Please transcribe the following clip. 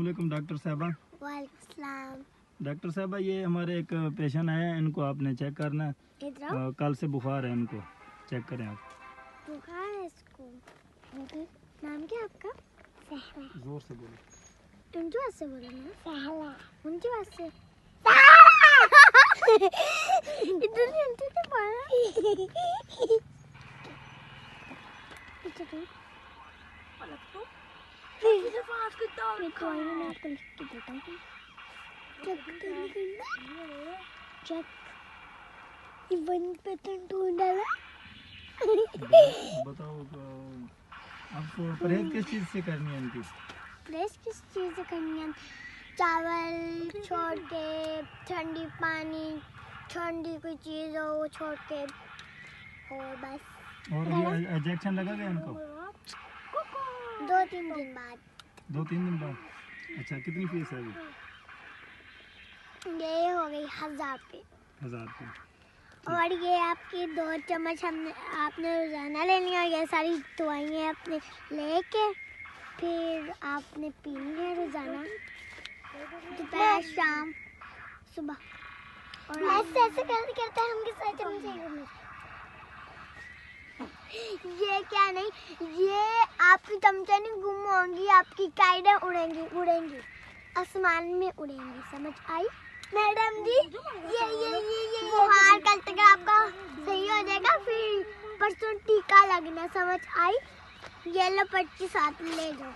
वालेकुम डॉक्टर साहबा। वालेकुम सलाम। डॉक्टर साहबा, ये हमारे एक पेशेंट आए हैं, इनको आपने चेक करना है। कल से बुखार है, इनको चेक करें आप। बुखार है इसको। नाम क्या आपका? सहला। जोर से बोलो। उनकी बात से बोलो ना। सहला। उनकी बात से। इधर नहीं उनकी तो बोला। पीछे तो। पलक तो। इधर बात करता हूँ। मैं तो आई ना आपको लिख के देता हूँ। Check check. ये 1% हो डाला। बताओ आपको परहेज किस चीज़ से करनी है इनकी? परहेज किस चीज़ से करनी है? चावल छोड़ के, ठंडी पानी, ठंडी कोई चीज़ हो वो छोड़ के, और बस। और ये इंजेक्शन लगा गया इनको? 2-3 दिन बाद। 2-3 दिन बाद। अच्छा, कितनी फीस है अभी? ये हो गई 1000 रुपये। 1000 रुपये। और ये आपकी 2 चम्मच आपने रोजाना लेनी है। ये सारी दवाइयाँ आपने लेके फिर आपने पीनी है रोजाना, दोपहर शाम सुबह। और ऐसे ऐसे करते हैं हम किस चम्मच। ये क्या नहीं, ये आपकी चमचा नहीं गुम होंगी, आपकी काइडें उड़ेंगी उड़ेंगी, आसमान में उड़ेंगी। समझ आई मैडम जी? ये बुखार कल तक आपका सही हो जाएगा, फिर परसों टीका लगना। समझ आई? ये लो पर्ची साथ में ले जाओ।